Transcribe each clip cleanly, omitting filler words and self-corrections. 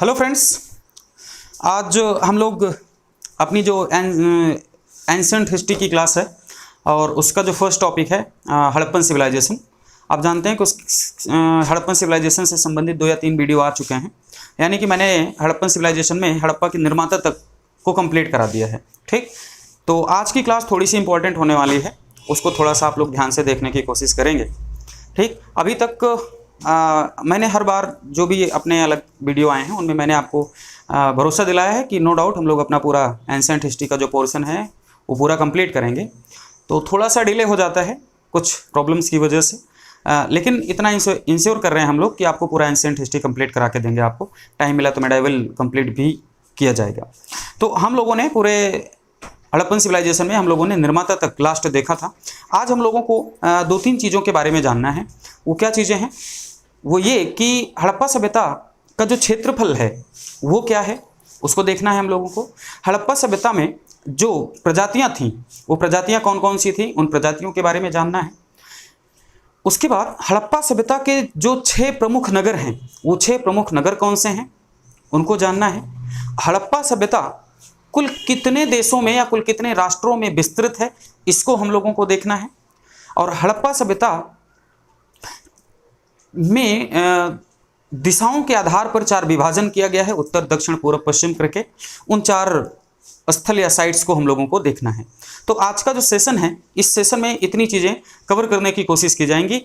Hello friends, आज हम लोग अपनी जो एंशिएंट हिस्ट्री की क्लास है और उसका जो फर्स्ट टॉपिक है हड़प्पन सिविलाइजेशन। आप जानते हैं कि उस हड़प्पन सिविलाइजेशन से संबंधित 2 या 3 वीडियो आ चुके हैं, यानी कि मैंने हड़प्पन सिविलाइजेशन में हड़प्पा के निर्माता तक को कंप्लीट करा दिया है। ठीक, तो आज की क्लास थोड़ी सी इंपॉर्टेंट होने वाली है, उसको थोड़ा सा आप लोग ध्यान से देखने की कोशिश करेंगे। ठीक, अभी तक मैंने हर बार जो भी अपने अलग वीडियो आए हैं उनमें मैंने आपको भरोसा दिलाया है कि नो डाउट हम लोग अपना पूरा एंशिएंट हिस्ट्री का जो पोर्शन है वो पूरा कंप्लीट करेंगे। तो थोड़ा सा डिले हो जाता है कुछ प्रॉब्लम्स की वजह से, लेकिन इतना इंश्योर कर रहे हैं हम लोग कि आपको पूरा एंशिएंट हिस्ट्री कंप्लीट करा के देंगे। आपको टाइम मिला तो मेडाइवल कंप्लीट भी किया जाएगा। तो हम लोगों ने पूरे हड़प्पन सिविलाइजेशन में हम लोगों ने निर्माता तक लास्ट देखा था। आज हम लोगों को 2-3 चीज़ों के बारे में जानना है। वो क्या चीज़ें हैं? वो ये कि हड़प्पा सभ्यता का जो क्षेत्रफल है वो क्या है, उसको देखना है हम लोगों को। हड़प्पा सभ्यता में जो प्रजातियां थीं वो प्रजातियां कौन कौन सी थीं, उन प्रजातियों के बारे में जानना है। उसके बाद हड़प्पा सभ्यता के जो 6 प्रमुख नगर हैं वो 6 प्रमुख नगर कौन से हैं उनको जानना है। हड़प्पा सभ्यता कुल कितने देशों में या कुल कितने राष्ट्रों में विस्तृत है, इसको हम लोगों को देखना है। और हड़प्पा सभ्यता में दिशाओं के आधार पर 4 विभाजन किया गया है, उत्तर दक्षिण पूर्व पश्चिम करके। उन 4 स्थल या साइट्स को हम लोगों को देखना है। तो आज का जो सेशन है, इस सेशन में इतनी चीज़ें कवर करने की कोशिश की जाएंगी।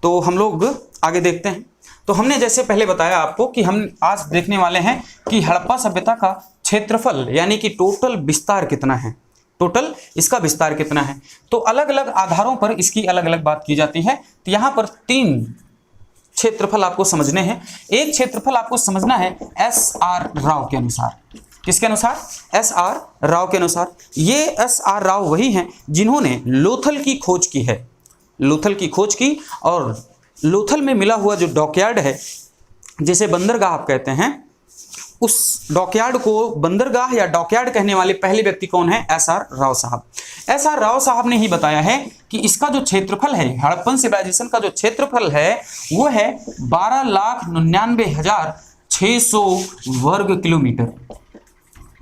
तो हम लोग आगे देखते हैं। तो हमने जैसे पहले बताया आपको कि हम आज देखने वाले हैं कि हड़प्पा सभ्यता का क्षेत्रफल यानी कि टोटल विस्तार कितना है, टोटल इसका विस्तार कितना है। तो अलग अलग आधारों पर इसकी अलग अलग बात की जाती है। तो यहाँ पर 3 क्षेत्रफल आपको समझने हैं। एक क्षेत्रफल आपको समझना है एस.आर. राव के अनुसार। किसके अनुसार? एस.आर. राव के अनुसार। ये एस.आर. राव वही हैं जिन्होंने लोथल की खोज की है, लोथल की खोज की। और लोथल में मिला हुआ जो डॉकयार्ड है, जिसे बंदरगाह आप कहते हैं, उस डॉकयार्ड को बंदरगाह या डॉकयार्ड कहने वाले पहले व्यक्ति कौन है? एस.आर. राव साहब। एस.आर. राव साहब ने ही बताया है कि इसका जो क्षेत्रफल है, हड़प्पन सिविलाइजेशन का जो क्षेत्रफल है वो है 12,99,600 वर्ग किलोमीटर।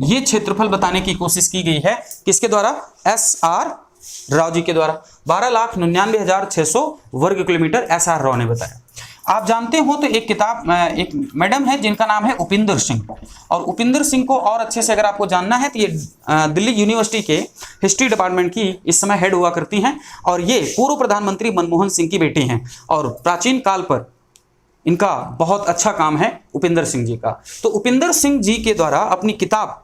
ये क्षेत्रफल बताने की कोशिश की गई है किसके द्वारा? एस.आर. राव जी के द्वारा। 12,99,600 वर्ग किलोमीटर एस.आर. राव ने बताया। आप जानते हो तो एक मैडम है जिनका नाम है उपिंदर सिंह। और उपिंदर सिंह को और अच्छे से अगर आपको जानना है तो ये दिल्ली यूनिवर्सिटी के हिस्ट्री डिपार्टमेंट की इस समय हेड हुआ करती हैं। और ये पूर्व प्रधानमंत्री मनमोहन सिंह की बेटी हैं। और प्राचीन काल पर इनका बहुत अच्छा काम है उपिंदर सिंह जी का। तो उपिंदर सिंह जी के द्वारा अपनी किताब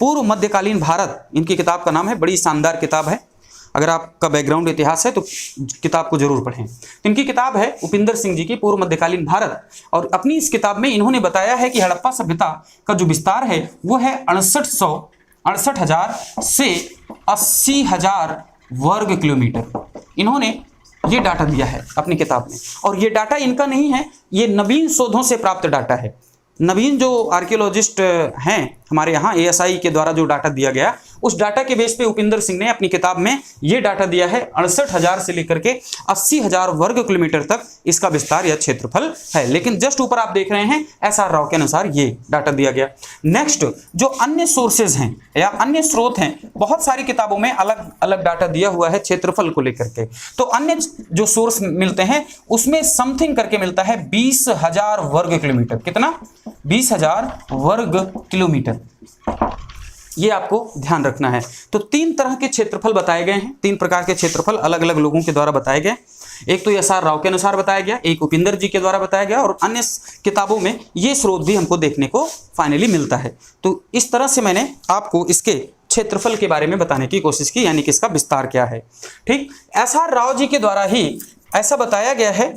पूर्व मध्यकालीन भारत, इनकी किताब का नाम है, बड़ी शानदार किताब है। अगर आपका बैकग्राउंड इतिहास है तो किताब को जरूर पढ़ें। तो इनकी किताब है उपिंदर सिंह जी की पूर्व मध्यकालीन भारत। और अपनी इस किताब में इन्होंने बताया है कि हड़प्पा सभ्यता का जो विस्तार है वो है 68,000 से 80,000 वर्ग किलोमीटर। इन्होंने ये डाटा दिया है अपनी किताब में। और ये डाटा इनका नहीं है, ये नवीन शोधों से प्राप्त डाटा है। नवीन जो आर्कियोलॉजिस्ट हैं हमारे यहाँ, ASI के द्वारा जो डाटा दिया गया, उस डाटा के बेस पे उपिंदर सिंह ने अपनी किताब में ये डाटा दिया है 68,000 से लेकर के 80,000 वर्ग किलोमीटर तक इसका विस्तार या क्षेत्रफल है। लेकिन जस्ट ऊपर आप देख रहे हैं एस.आर. राव के अनुसार ये डाटा दिया गया। नेक्स्ट, जो अन्य सोर्सेज हैं या अन्य स्रोत हैं, बहुत सारी किताबों में अलग अलग डाटा दिया हुआ है क्षेत्रफल को लेकर के। तो अन्य जो सोर्स मिलते हैं उसमें समथिंग करके मिलता है 20,000 वर्ग किलोमीटर। कितना? 20,000 वर्ग किलोमीटर। ये आपको ध्यान रखना है। तो 3 तरह के क्षेत्रफल बताए गए हैं, 3 प्रकार के क्षेत्रफल अलग अलग लोगों के द्वारा बताए गए। एक तो एस.आर. राव के अनुसार बताया गया, एक उपिंदर जी के द्वारा बताया गया, और अन्य किताबों में ये स्रोत भी हमको देखने को फाइनली मिलता है। तो इस तरह से मैंने आपको इसके क्षेत्रफल के बारे में बताने की कोशिश की, यानी कि इसका विस्तार क्या है। ठीक, एस.आर. राव जी के द्वारा ही ऐसा बताया गया है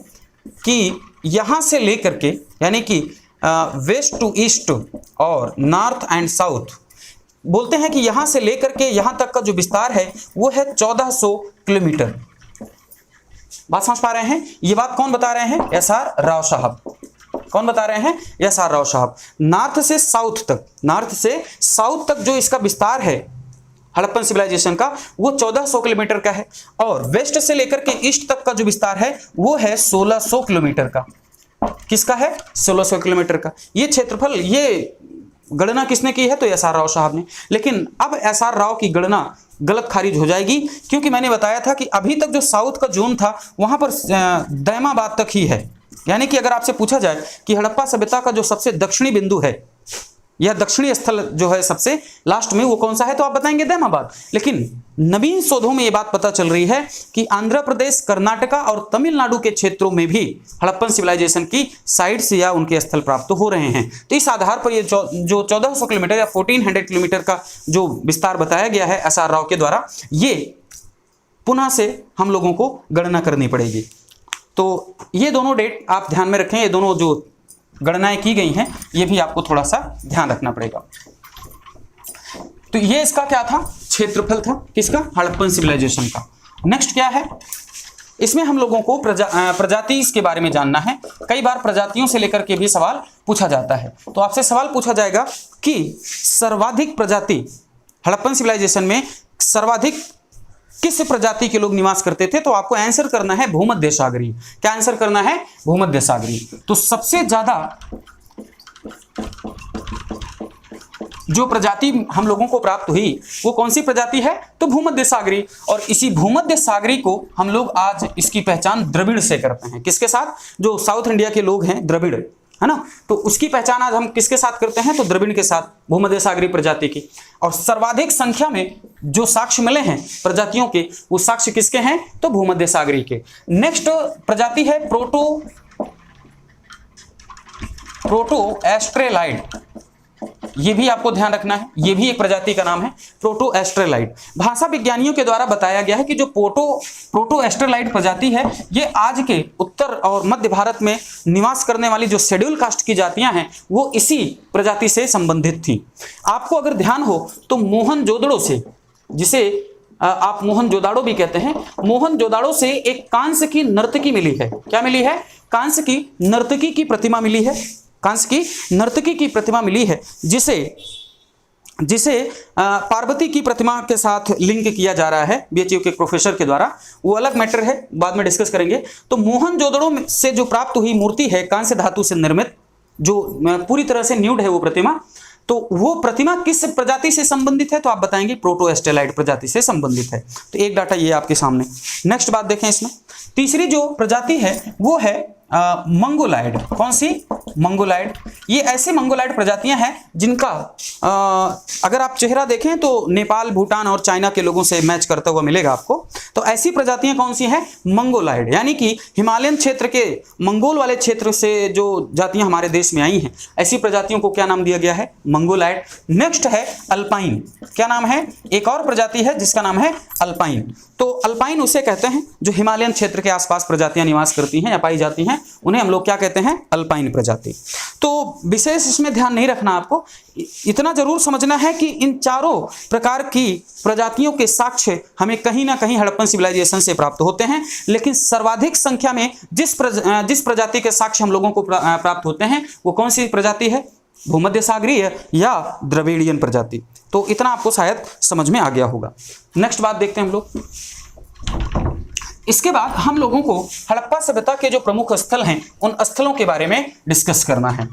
कि यहां से लेकर के यानी कि वेस्ट टू ईस्ट और नॉर्थ एंड साउथ, बोलते हैं कि यहां से लेकर के यहां तक का जो विस्तार है वो है 1400 किलोमीटर। बात समझ पा रहे हैं? ये बात कौन बता रहे हैं? एस.आर. राव साहब। कौन बता रहे हैं? एस.आर. राव साहब। नॉर्थ से साउथ तक जो इसका विस्तार है हड़प्पन सिविलाइजेशन का, वो 1400 किलोमीटर का है। और वेस्ट से लेकर के ईस्ट तक का जो विस्तार है वो है 1600 किलोमीटर का। किसका है? 1600 किलोमीटर का। ये क्षेत्रफल, ये गणना किसने की है? तो एस आर राव साहब ने। लेकिन अब एस आर राव की गणना गलत खारिज हो जाएगी, क्योंकि मैंने बताया था कि अभी तक जो साउथ का जोन था वहां पर दैमाबाद तक ही है। यानी कि अगर आपसे पूछा जाए कि हड़प्पा सभ्यता का जो सबसे दक्षिणी बिंदु है या दक्षिणी स्थल जो है सबसे लास्ट में, वो कौन सा है? तो आप बताएंगे दैमाबाद। लेकिन नवीन शोधों में ये बात पता चल रही है कि आंध्र प्रदेश, कर्नाटका और तमिलनाडु के क्षेत्रों में भी हड़प्पन सिविलाइजेशन की साइट्स या उनके स्थल प्राप्त हो रहे हैं। तो इस आधार पर ये जो 1400 किलोमीटर या 1400 किलोमीटर का जो विस्तार बताया गया है एस आर राव के द्वारा, ये पुनः से हम लोगों को गणना करनी पड़ेगी। तो ये दोनों डेट आप ध्यान में रखें, ये दोनों जो गणनाएं की गई हैं ये भी आपको थोड़ा सा ध्यान रखना पड़ेगा। तो ये इसका क्या था? क्षेत्रफल था। किसका? हड़प्पन सिविलाइजेशन का। नेक्स्ट क्या है? इसमें हम लोगों को प्रजाति के बारे में जानना है। कई बार प्रजातियों से लेकर के भी सवाल पूछा जाता है। तो आपसे सवाल पूछा जाएगा कि सर्वाधिक प्रजाति हड़प्पन सिविलाइजेशन में सर्वाधिक किस प्रजाति के लोग निवास करते थे? तो आपको आंसर करना है भूमध्य सागरीय। क्या आंसर करना है? भूमध्य सागरीय। तो सबसे ज्यादा जो प्रजाति हम लोगों को प्राप्त हुई वो कौन सी प्रजाति है? तो भूमध्य सागरीय। और इसी भूमध्य सागरीय को हम लोग आज इसकी पहचान द्रविड़ से करते हैं। किसके साथ? जो साउथ इंडिया के लोग हैं द्रविड़, है ना, तो उसकी पहचान आज हम किसके साथ करते हैं? तो द्रविड़ के साथ, भूमध्य सागरीय प्रजाति की। और सर्वाधिक संख्या में जो साक्ष्य मिले हैं प्रजातियों के, वो साक्ष्य किसके हैं? तो भूमध्य सागरीय के। नेक्स्ट प्रजाति है प्रोटो एस्ट्रेलाइड। ये भी आपको ध्यान रखना है, ये भी एक प्रजाति का नाम है, प्रोटो एस्ट्रेलाइड। भाषा विज्ञानियों के द्वारा बताया गया है कि जो प्रोटो एस्ट्रेलाइड प्रजाति है, ये आज के उत्तर और मध्य भारत में निवास करने वाली जो शेड्यूल कास्ट की जातियां हैं वो इसी प्रजाति से संबंधित थी। आपको अगर ध्यान हो तो मोहनजोदड़ो से, जिसे आप मोहनजोदाड़ो भी कहते हैं, मोहनजोदाड़ो से एक कांस्य की नर्तकी मिली है। क्या मिली है? कांस्य की नर्तकी की प्रतिमा मिली है। कांस्य की नर्तकी की प्रतिमा मिली है, जिसे पार्वती की प्रतिमा के साथ लिंक किया जा रहा है बीएचयू के प्रोफेसर के द्वारा। वो अलग मैटर है, बाद में डिस्कस करेंगे। तो मोहनजोदड़ो से जो प्राप्त हुई मूर्ति है कांस्य धातु से निर्मित, जो पूरी तरह से न्यूड है वो प्रतिमा, तो वो प्रतिमा किस प्रजाति से संबंधित है? तो आप बताएंगे प्रोटो एस्ट्रेलाइड प्रजाति से संबंधित है। तो एक डाटा ये आपके सामने। नेक्स्ट बात देखें इसमें, तीसरी जो प्रजाति है वो है मंगोलाइड। कौन सी? मंगोलाइड। ये ऐसे मंगोलाइड प्रजातियां हैं जिनका अगर आप चेहरा देखें तो नेपाल, भूटान और चाइना के लोगों से मैच करता हुआ मिलेगा आपको। तो ऐसी प्रजातियां कौन सी हैं? मंगोलाइड। यानी कि हिमालयन क्षेत्र के मंगोल वाले क्षेत्र से जो जातियां हमारे देश में आई हैं, ऐसी प्रजातियों को क्या नाम दिया गया है? मंगोलाइड। नेक्स्ट है अल्पाइन। क्या नाम है? एक और प्रजाति है जिसका नाम है अल्पाइन। तो अल्पाइन उसे कहते हैं जो हिमालयन क्षेत्र के आसपास प्रजातियां निवास करती हैं या पाई जाती हैं, उन्हें हम लोग क्या कहते हैं? अल्पाइन प्रजाति। तो विशेष इसमें ध्यान नहीं रखना, आपको इतना जरूर समझना है कि इन चारों प्रकार की प्रजातियों के साक्ष्य हमें कहीं ना कहीं हड़प्पन सिविलाइजेशन से प्राप्त होते हैं। लेकिन सर्वाधिक संख्या में जिस प्रजाति के साक्ष्य हम लोगों को प्राप्त होते हैं वो कौन सी प्रजाति है? भूमध्य सागरीय या द्रविड़ियन प्रजाति। तो इतना आपको शायद समझ में आ गया होगा। नेक्स्ट बात देखते हैं हम लोग। इसके बाद हम लोगों को हड़प्पा सभ्यता के जो प्रमुख स्थल हैं उन स्थलों के बारे में डिस्कस करना है।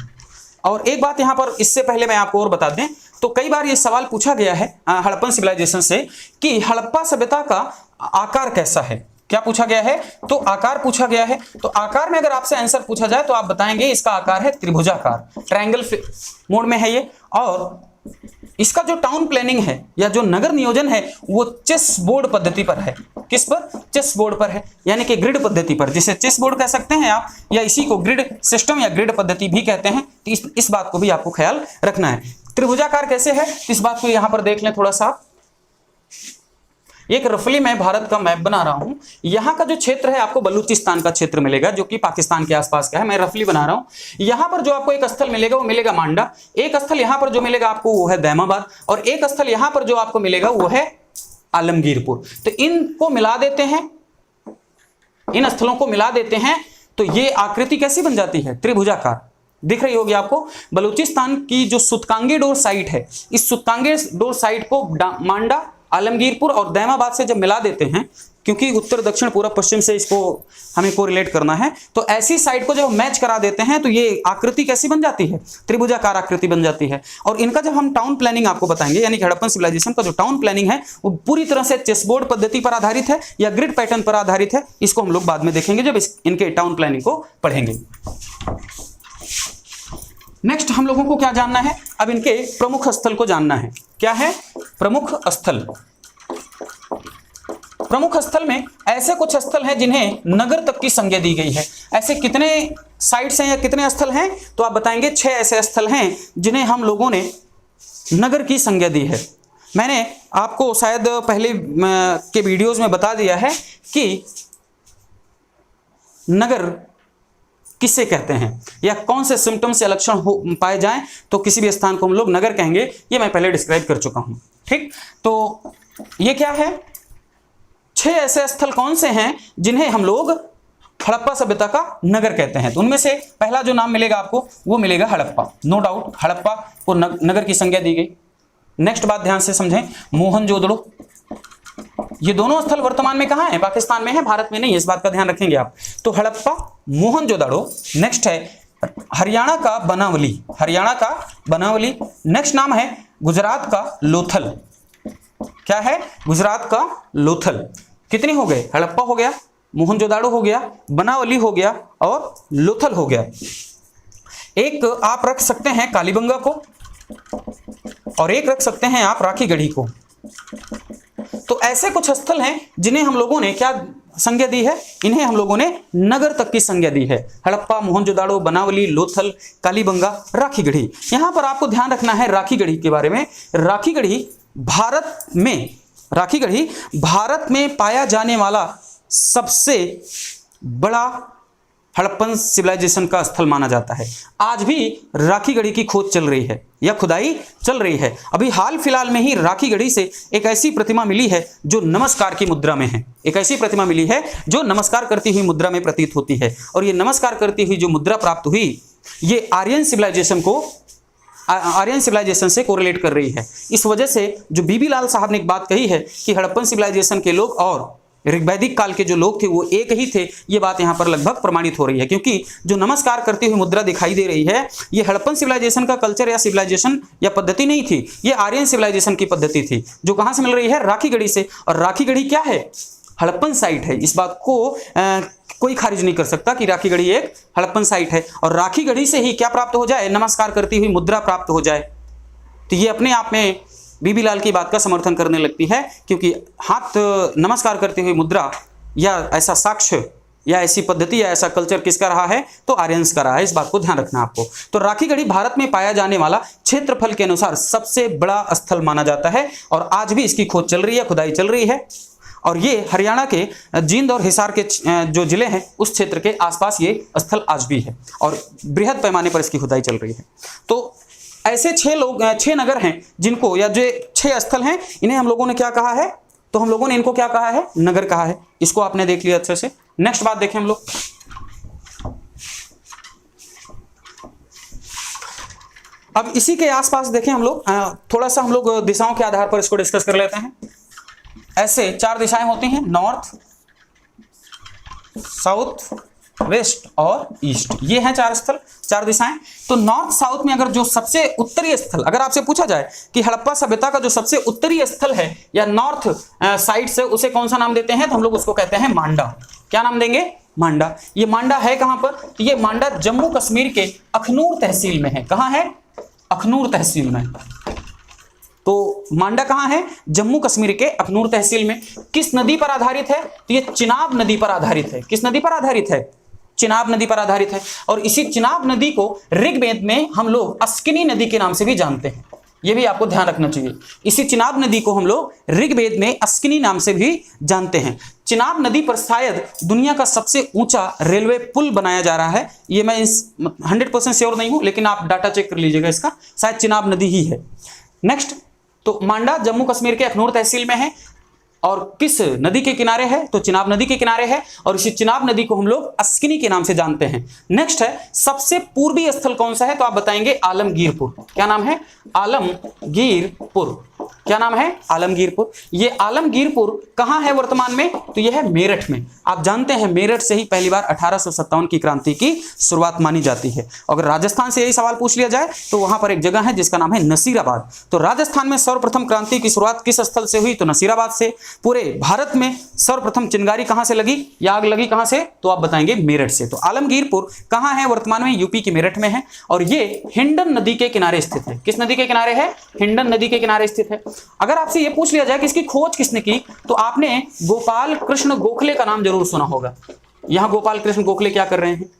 और एक बात यहाँ पर इससे पहले मैं आपको और बता दें, तो कई बार ये सवाल पूछा गया है हड़प्पन सिविलाइजेशन से कि हड़प्पा सभ्यता का आकार कैसा है। क्या पूछा गया है? तो आकार पूछा गया है। तो आकार में अगर आपसे आंसर पूछा जाए तो आप बताएंगे इसका आकार है त्रिभुजाकार, ट्रायंगल मोड में है ये। और इसका जो टाउन प्लानिंग है या जो नगर नियोजन है वो चेस बोर्ड पद्धति पर है। किस पर? चेस बोर्ड पर है, यानी कि ग्रिड पद्धति पर, जिसे चेस बोर्ड कह सकते हैं आप, या इसी को ग्रिड सिस्टम या ग्रिड पद्धति भी कहते हैं। तो इस बात को भी आपको ख्याल रखना है। त्रिभुजाकार कैसे है इस बात को यहां पर देख लें थोड़ा सा। एक रफली मैं भारत का मैप बना रहा हूं। यहां का जो क्षेत्र है आपको बलूचिस्तान का क्षेत्र मिलेगा जो कि पाकिस्तान के आसपास का है। मैं रफली बना रहा हूं। यहां पर जो आपको एक स्थल मिलेगा वो मिलेगा मांडा, एक स्थल यहां पर जो मिलेगा आपको वो है दैमाबाद, और एक स्थल यहां पर जो आपको मिलेगा वो है आलमगीरपुर। तो इनको मिला देते हैं, इन स्थलों को मिला देते हैं तो ये आकृति कैसी बन जाती है? त्रिभुजाकार। दिख रही होगी आपको। बलूचिस्तान की जो सुतकांगे डोर साइट है, इस सुतकांगे डोर साइट को मांडा आलमगीरपुर और दैमाबाद से जब मिला देते हैं, क्योंकि उत्तर दक्षिण पूर्व पश्चिम से इसको हमें कोरिलेट करना है, तो ऐसी साइड को जब हम मैच करा देते हैं तो ये आकृति कैसी बन जाती है, त्रिभुजाकार आकृति बन जाती है। और इनका जब हम टाउन प्लानिंग आपको बताएंगे, यानी कि हड़प्पन सिविलाइजेशन का जो टाउन प्लानिंग है वो पूरी तरह से चेसबोर्ड पद्धति पर आधारित है या ग्रिड पैटर्न पर आधारित है, इसको हम लोग बाद में देखेंगे जब इनके टाउन प्लानिंग को पढ़ेंगे। नेक्स्ट हम लोगों को क्या जानना है, अब इनके प्रमुख स्थल को जानना है। क्या है प्रमुख स्थल? प्रमुख स्थल में ऐसे कुछ स्थल हैं जिन्हें नगर तक की संज्ञा दी गई है। ऐसे कितने साइट्स हैं या कितने स्थल हैं, तो आप बताएंगे 6 ऐसे स्थल हैं जिन्हें हम लोगों ने नगर की संज्ञा दी है। मैंने आपको शायद पहले के वीडियोस में बता दिया है कि नगर किसे कहते हैं या कौन से सिम्टम्स या लक्षण पाए जाएं तो किसी भी स्थान को हम लोग नगर कहेंगे, ये मैं पहले डिस्क्राइब कर चुका हूं। ठीक, तो ये क्या है, 6 ऐसे स्थल कौन से हैं जिन्हें हम लोग हड़प्पा सभ्यता का नगर कहते हैं। तो उनमें से पहला जो नाम मिलेगा आपको वो मिलेगा हड़प्पा। नो डाउट हड़प्पा को नगर की संज्ञा दी गई। नेक्स्ट बात ध्यान से समझें, मोहनजोदड़ो। ये दोनों स्थल वर्तमान में कहां है, पाकिस्तान में है, भारत में नहीं है, इस बात का ध्यान रखेंगे आप। तो हड़प्पा, मोहनजोदड़ो। नेक्स्ट है हरियाणा का बनावली, हरियाणा का बनावली। नेक्स्ट नाम है गुजरात का लोथल। क्या है, गुजरात का लोथल। कितने हो गए, हड़प्पा हो गया, मोहनजोदाड़ो हो गया, बनावली हो गया और लोथल हो गया। एक आप रख सकते हैं कालीबंगा को और एक रख सकते हैं आप राखीगढ़ी को। तो ऐसे कुछ स्थल हैं जिन्हें हम लोगों ने क्या संज्ञा दी है, इन्हें हम लोगों ने नगर तक की संज्ञा दी है। हड़प्पा, मोहनजोदाड़ो, बनावली, लोथल, कालीबंगा, राखीगढ़ी। यहां पर आपको ध्यान रखना है राखीगढ़ी के बारे में। राखीगढ़ी भारत में पाया जाने वाला सबसे बड़ा हड़प्पन सिविलाइजेशन का स्थल माना जाता है। आज भी राखीगढ़ी की खोज चल रही है या खुदाई चल रही है। अभी हाल फिलहाल में ही राखीगढ़ी से एक ऐसी प्रतिमा मिली है जो नमस्कार की मुद्रा में है। एक ऐसी प्रतिमा मिली है जो नमस्कार करती हुई मुद्रा में प्रतीत होती है। और ये नमस्कार करती हुई जो मुद्रा प्राप्त हुई, ये आर्यन सिविलाइजेशन से कोरिलेट कर रही है। इस वजह से जो बीबी लाल साहब ने एक बात कही है कि हड़प्पन सिविलाइजेशन के लोग और ऋग्वैदिक काल के जो लोग थे वो एक ही थे, ये बात यहाँ पर लगभग प्रमाणित हो रही है। क्योंकि जो नमस्कार करती हुई मुद्रा दिखाई दे रही है, ये हड़प्पन सिविलाइजेशन का कल्चर या सिविलाइजेशन या पद्धति नहीं थी, ये आर्यन सिविलाइजेशन की पद्धति थी, जो कहाँ से मिल रही है, राखीगढ़ी से। और राखीगढ़ी क्या है, हड़प्पन साइट है। इस बात को कोई खारिज नहीं कर सकता कि राखीगढ़ी एक हड़प्पन साइट है। और राखीगढ़ी से ही क्या प्राप्त हो जाए, नमस्कार करती हुई मुद्रा प्राप्त हो जाए, तो ये अपने आप में बीबी लाल की बात का समर्थन करने लगती है। क्योंकि हाथ नमस्कार करती हुई मुद्रा या ऐसा साक्ष्य या ऐसी पद्धति या ऐसा कल्चर किसका रहा है, तो आर्यंस का रहा है। इस बात को ध्यान रखना आपको। तो राखीगढ़ी भारत में पाया जाने वाला क्षेत्रफल के अनुसार सबसे बड़ा स्थल माना जाता है और आज भी इसकी खोज चल रही है, खुदाई चल रही है। और ये हरियाणा के जींद और हिसार के जो जिले हैं उस क्षेत्र के आसपास ये स्थल आज भी है और बृहद पैमाने पर इसकी खुदाई चल रही है। तो ऐसे 6 नगर हैं जिनको, या जो 6 स्थल हैं, इन्हें हम लोगों ने क्या कहा है, तो हम लोगों ने इनको क्या कहा है, नगर कहा है। इसको आपने देख लिया अच्छे से। नेक्स्ट बात देखें हम लोग, अब इसी के आसपास देखें हम लोग, थोड़ा सा हम लोग दिशाओं के आधार पर इसको डिस्कस कर लेते हैं। ऐसे 4 दिशाएं होती हैं, नॉर्थ, साउथ, वेस्ट और ईस्ट। ये हैं 4 स्थल, 4 दिशाएं। तो नॉर्थ साउथ में अगर जो सबसे उत्तरी स्थल, अगर आपसे पूछा जाए कि हड़प्पा सभ्यता का जो सबसे उत्तरी स्थल है या नॉर्थ साइड से, उसे कौन सा नाम देते हैं, तो हम लोग उसको कहते हैं मांडा। क्या नाम देंगे, मांडा। ये मांडा है कहां पर, तो ये मांडा जम्मू कश्मीर के अखनूर तहसील में है। कहां है, अखनूर तहसील में। तो मांडा कहां है, जम्मू कश्मीर के अखनूर तहसील में। किस नदी पर आधारित है, तो ये चिनाब नदी पर आधारित है। किस नदी पर आधारित है, चिनाब नदी पर आधारित है। और इसी चिनाब नदी को ऋग्वेद में हम लोग अस्किनी नदी के नाम से भी जानते हैं। यह भी आपको ध्यान रखना चाहिए। इसी चिनाब नदी को हम लोग ऋग्वेद में अस्किनी नाम से भी जानते हैं। चिनाब नदी पर शायद दुनिया का सबसे ऊंचा रेलवे पुल बनाया जा रहा है। ये मैं 100% श्योर नहीं हूं, लेकिन आप डाटा चेक कर लीजिएगा इसका, शायद चिनाब नदी ही है। नेक्स्ट, तो मांडा जम्मू कश्मीर के अखनूर तहसील में है और किस नदी के किनारे है, तो चिनाब नदी के किनारे है। और इसी चिनाब नदी को हम लोग अस्किनी के नाम से जानते हैं। नेक्स्ट है, सबसे पूर्वी स्थल कौन सा है, तो आप बताएंगे आलमगीरपुर। क्या नाम है, आलमगीरपुर। क्या नाम है? आलमगीरपुर। ये आलमगीरपुर कहाँ है वर्तमान में? तो यह है मेरठ में। आप जानते हैं मेरठ से ही पहली बार 1857 की क्रांति की शुरुआत मानी जाती है। अगर राजस्थान से यही सवाल पूछ लिया जाए तो वहां पर एक जगह है जिसका नाम है नसीराबाद। तो राजस्थान में सर्वप्रथम क्रांति की शुरुआत किस स्थल से हुई? तो नसीराबाद से। पूरे भारत में सर्वप्रथम चिंगारी कहां से लगी या आग लगी कहां से? तो आप बताएंगे मेरठ से। तो आलमगीरपुर कहां है वर्तमान में? यूपी के मेरठ में है और ये हिंडन नदी के किनारे स्थित है। किस नदी के किनारे है? हिंडन नदी के किनारे स्थित है। अगर आपसे यह पूछ लिया जाए कि इसकी खोज किसने की, तो आपने गोपाल कृष्ण गोखले का नाम जरूर सुना होगा। यहां गोपाल कृष्ण गोखले क्या कर रहे हैं?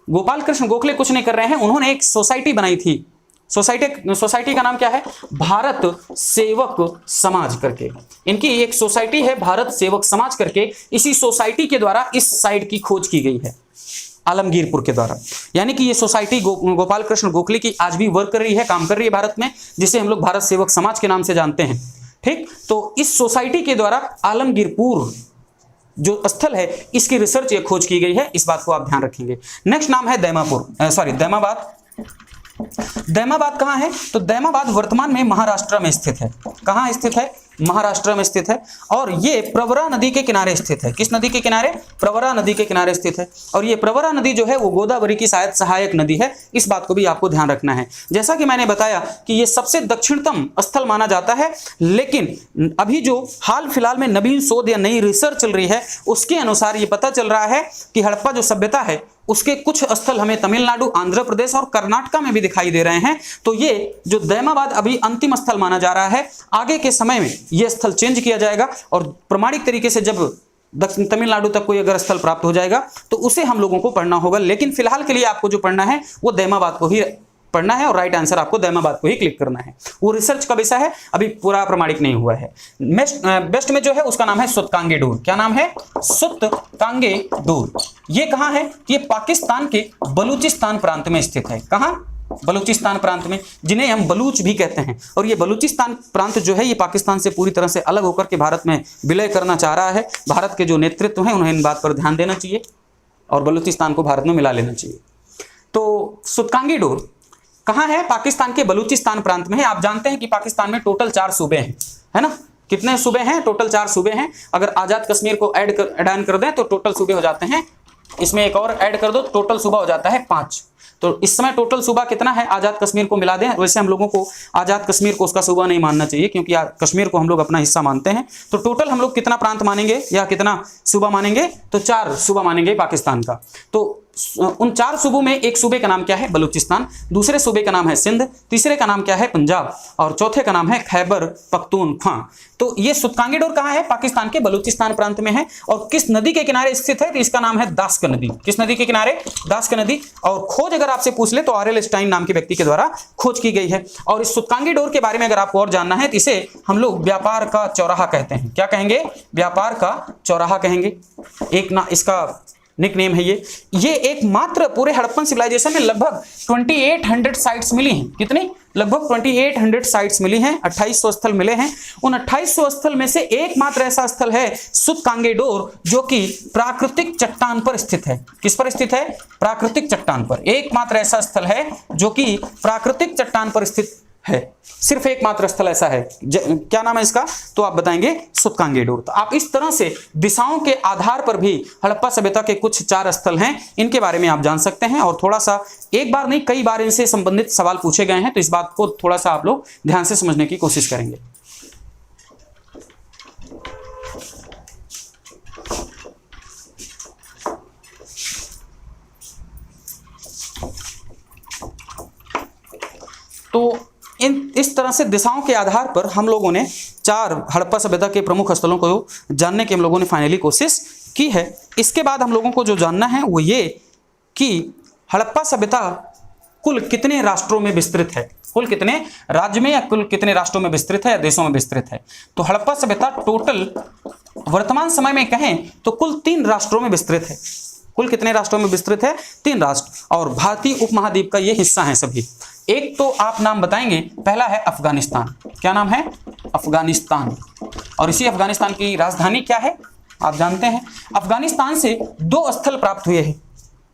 गोपाल कृष्ण गोखले कुछ नहीं कर रहे हैं, उन्होंने एक सोसाइटी बनाई थी। सोसाइटी का नाम क्या है? भारत सेवक समाज करके। इनकी एक सोसाइटी है भारत सेवक समाज करके। इसी सोसाइटी के द्वारा इस साइट की खोज की गई है, आलमगीरपुर के द्वारा। यानी कि ये सोसाइटी गोपाल कृष्ण गोखले की आज भी वर्क कर रही है, काम कर रही है भारत में, जिसे हम लोग भारत सेवक समाज के नाम से जानते हैं। ठीक, तो इस सोसाइटी के द्वारा आलमगीरपुर जो स्थल है इसकी रिसर्च या खोज की गई है, इस बात को आप ध्यान रखेंगे। नेक्स्ट नाम है दैमाबाद। दैमाबाद कहां है? तो दैमाबाद वर्तमान में महाराष्ट्र में स्थित है। कहां स्थित है? महाराष्ट्र में स्थित है और ये प्रवरा नदी के किनारे स्थित है। किस नदी के किनारे? प्रवरा नदी के किनारे स्थित है। और ये प्रवरा नदी जो है वो गोदावरी की शायद सहायक नदी है, इस बात को भी आपको ध्यान रखना है। जैसा कि मैंने बताया कि ये सबसे दक्षिणतम स्थल माना जाता है, लेकिन अभी जो हाल फिलहाल में नवीन शोध या नई रिसर्च चल रही है उसके अनुसार ये पता चल रहा है कि हड़प्पा जो सभ्यता है उसके कुछ स्थल हमें तमिलनाडु, आंध्र प्रदेश और कर्नाटक में भी दिखाई दे रहे हैं। तो ये जो दैमाबाद अभी अंतिम स्थल माना जा रहा है, आगे के समय में यह स्थल चेंज किया जाएगा और प्रमाणिक तरीके से जब दक्षिण तमिलनाडु तक कोई अगर स्थल प्राप्त हो जाएगा तो उसे हम लोगों को पढ़ना होगा। लेकिन फिलहाल के लिए आपको जो पढ़ना है वो दैमाबाद को ही पढ़ना है और राइट आंसर आपको दैमाबाद को ही क्लिक करना है। वो रिसर्च का विषय है, अभी पूरा प्रमाणिक नहीं हुआ है। बेस्ट में जो है उसका नाम है सुतकांगेडोर। क्या नाम है? सुतकांगेडोर। ये कहां है? ये पाकिस्तान के बलूचिस्तान प्रांत में स्थित है। कहां? बलूचिस्तान प्रांत में, जिन्हें हम बलूच भी कहते हैं। और ये बलूचिस्तान प्रांत जो है ये पाकिस्तान से पूरी तरह से अलग होकर के भारत में विलय करना चाह रहा है। भारत के जो नेतृत्व हैं उन्हें इन बात पर ध्यान देना चाहिए और बलूचिस्तान को भारत में मिला लेना चाहिए। तो सुतकांगेडोर कहां है? पाकिस्तान के बलूचिस्तान प्रांत में है। आप जानते हैं कि पाकिस्तान में टोटल 4 सूबे हैं, है ना? कितने सूबे हैं? टोटल 4 सूबे हैं। अगर आजाद कश्मीर को ऐड कर दें तो टोटल सूबे हो जाते हैं, इसमें एक और ऐड कर दो टोटल सूबा हो जाता है 5। तो इस समय टोटल सूबा कितना है? आजाद कश्मीर को मिला दें। वैसे हम लोगों को आजाद कश्मीर को उसका सूबा नहीं मानना चाहिए क्योंकि कश्मीर को हम लोग अपना हिस्सा मानते हैं। तो टोटल हम लोग कितना प्रांत मानेंगे या कितना सूबा मानेंगे? तो 4 सूबा मानेंगे पाकिस्तान का। तो उन 4 सूबों में एक सूबे का नाम क्या है? बलूचिस्तान। दूसरे सूबे का नाम है सिंध। तीसरे का नाम क्या है? पंजाब। और चौथे का नाम है खैबर पख्तूनख्वा। तो ये सुतकांगेडोर कहां है? पाकिस्तान के बलूचिस्तान प्रांत में है। और किस नदी के किनारे स्थित है? तो इसका नाम है दास्क नदी। किस नदी के किनारे? दास्क नदी। और खोज अगर आपसे पूछ ले तो आरएल स्टाइन नाम के व्यक्ति के द्वारा खोज की गई है। और इस सुतकांगेडोर के बारे में अगर आपको और जानना है तो इसे हम लोग व्यापार का चौराहा कहते हैं। क्या कहेंगे? व्यापार का चौराहा कहेंगे। एक ना इसका निक नेम है ये एकमात्र पूरे हड़प्पन सिविलाइजेशन में लगभग 2800 साइट्स मिली हैं। कितनी? लगभग 2800 साइट्स मिली हैं। 2800 स्थल मिले हैं। उन 2800 स्थल में से एकमात्र ऐसा स्थल है सुतकांगेडोर जो कि प्राकृतिक चट्टान पर स्थित है। किस पर स्थित है? प्राकृतिक चट्टान पर। एकमात्र ऐसा स्थल है जो कि प्राकृतिक चट्टान पर स्थित है। सिर्फ एकमात्र स्थल ऐसा है। क्या नाम है इसका? तो आप बताएंगे सुतकांगेडोर। तो आप इस तरह से दिशाओं के आधार पर भी हड़प्पा सभ्यता के कुछ 4 स्थल हैं, इनके बारे में आप जान सकते हैं। और थोड़ा सा एक बार नहीं कई बार इनसे संबंधित सवाल पूछे गए हैं, तो इस बात को थोड़ा सा आप लोग ध्यान से समझने की कोशिश करेंगे। तो इस तरह से दिशाओं के आधार पर हम लोगों ने 4 हड़प्पा सभ्यता के प्रमुख स्थलों को जानने की हम लोगों ने फाइनली कोशिश की है। इसके बाद हम लोगों को जो जानना है वो ये कि हड़प्पा सभ्यता कुल कितने राष्ट्रों में विस्तृत है? कुल कितने राज्य में या कुल कितने राष्ट्रों में विस्तृत है या देशों में विस्तृत है? तो हड़प्पा सभ्यता टोटल वर्तमान समय में कहें तो कुल 3 राष्ट्रों में विस्तृत है। कुल कितने राष्ट्रों में विस्तृत है? 3 राष्ट्र। और भारतीय उपमहाद्वीप का ये हिस्सा है सभी। एक तो आप नाम बताएंगे, पहला है अफगानिस्तान। क्या नाम है? अफगानिस्तान। और इसी अफगानिस्तान की राजधानी क्या है? आप जानते हैं। अफगानिस्तान से 2 स्थल प्राप्त हुए हैं।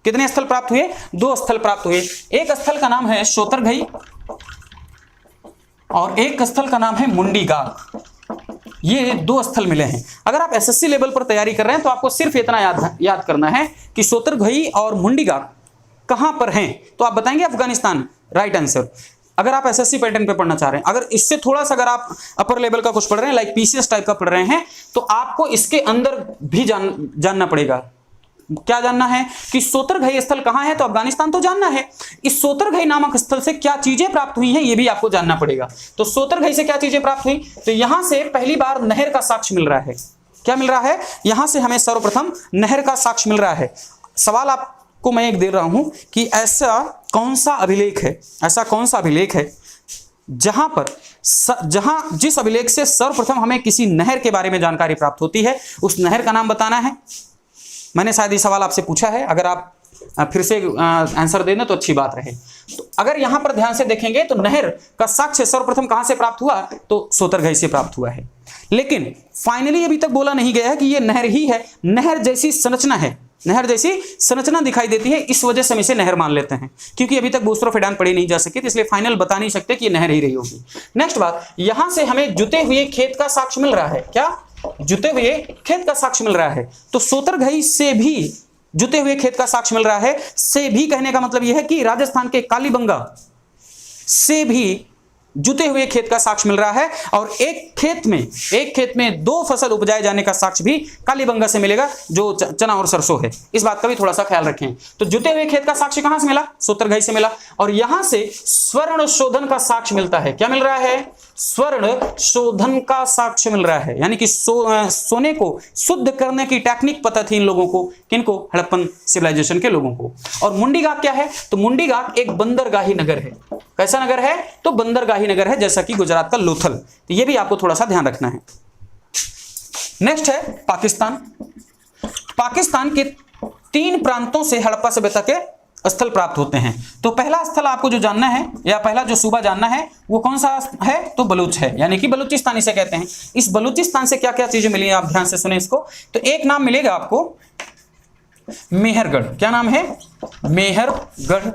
कितने स्थल प्राप्त हुए? 2 स्थल प्राप्त हुए। एक स्थल का नाम है शोतरगई और एक स्थल का नाम है मुंडीगाक। ये दो स्थल मिले हैं। अगर आप एसएससी लेवल पर तैयारी कर रहे हैं तो आपको सिर्फ इतना याद करना है कि सोतरघई और मुंडीगाक कहां पर हैं, तो आप बताएंगे अफगानिस्तान, राइट आंसर। अगर आप एसएससी पैटर्न पे पढ़ना चाह रहे हैं, अगर इससे थोड़ा सा अगर आप अपर लेवल का कुछ पढ़ रहे हैं, लाइक पीसीएस टाइप का पढ़ रहे हैं, तो आपको इसके अंदर भी जानना पड़ेगा। क्या जानना है कि सोतरघई स्थल कहां है, तो अफगानिस्तान तो जानना है। इस सोतरघई नामक स्थल से क्या चीजें प्राप्त हुई हैं, यह भी आपको जानना पड़ेगा। तो सोतरघई से क्या चीजें प्राप्त हुई, तो यहां से पहली बार नहर का साक्ष्य मिल रहा है। क्या मिल रहा है, यहां से हमें सर्वप्रथम नहर का साक्ष्य मिल रहा है। सवाल आपको मैं एक दे रहा हूं कि ऐसा कौन सा अभिलेख है, ऐसा कौन सा अभिलेख है जहां जिस अभिलेख से सर्वप्रथम हमें किसी नहर के बारे में जानकारी प्राप्त होती है, उस नहर का नाम बताना है। मैंने शायद ये सवाल आपसे पूछा है, अगर आप फिर से आंसर दे दें तो अच्छी बात रहे। तो अगर यहां पर ध्यान से देखेंगे तो नहर का साक्ष्य सर्वप्रथम कहां से प्राप्त हुआ, तो सोतरघई से प्राप्त हुआ है। लेकिन फाइनली अभी तक बोला नहीं गया है कि ये नहर ही है। नहर जैसी संरचना है, नहर जैसी संरचना दिखाई देती है, इस वजह से हम इसे नहर मान लेते हैं, क्योंकि अभी तक बूस्टरोफिडान पढ़ी नहीं जा सकी, तो इसलिए फाइनल बता नहीं सकते कि ये नहर ही रही होगी। नेक्स्ट बात, यहां से हमें जुते हुए खेत का साक्ष्य मिल रहा है। क्या, जुते हुए खेत का साक्ष्य मिल रहा है। तो सोतरघई से भी जुते हुए खेत का साक्ष्य मिल रहा है। से भी कहने का मतलब यह है कि राजस्थान के कालीबंगा से भी जुते हुए खेत का साक्ष्य मिल रहा है। और एक खेत में दो फसल उपजाए जाने का साक्ष्य भी कालीबंगा से मिलेगा, जो चना और सरसों है। इस बात का भी थोड़ा सा ख्याल रखें। तो जुते हुए खेत का साक्ष्य कहां से मिला, सोतरघई से मिला। और यहां से स्वर्ण शोधन का साक्ष्य मिलता है। क्या मिल रहा है, स्वर्ण शोधन का साक्ष्य मिल रहा है, यानी कि सोने को शुद्ध करने की टेक्निक पता थी इन लोगों को। किनको, हड़प्पन सिविलाइजेशन के लोगों को। और मुंडीगाक क्या है, तो मुंडीगाक एक बंदरगाही नगर है। कैसा नगर है, तो बंदरगाही नगर है, जैसा कि गुजरात का लोथल। तो ये भी आपको थोड़ा सा ध्यान रखना है। नेक्स्ट है पाकिस्तान। पाकिस्तान के 3 प्रांतों से हड़प्पा सभ्यता के स्थल प्राप्त होते हैं। तो पहला स्थल आपको जो जानना है, या पहला जो सूबा जानना है, वो कौन सा है, तो बलूच है, यानी कि बलूचिस्तान इसे कहते हैं। इस बलूचिस्तान से क्या क्या चीजें मिली हैं, आप ध्यान से सुने इसको। तो एक नाम मिलेगा आपको मेहरगढ़। क्या नाम है, मेहरगढ़।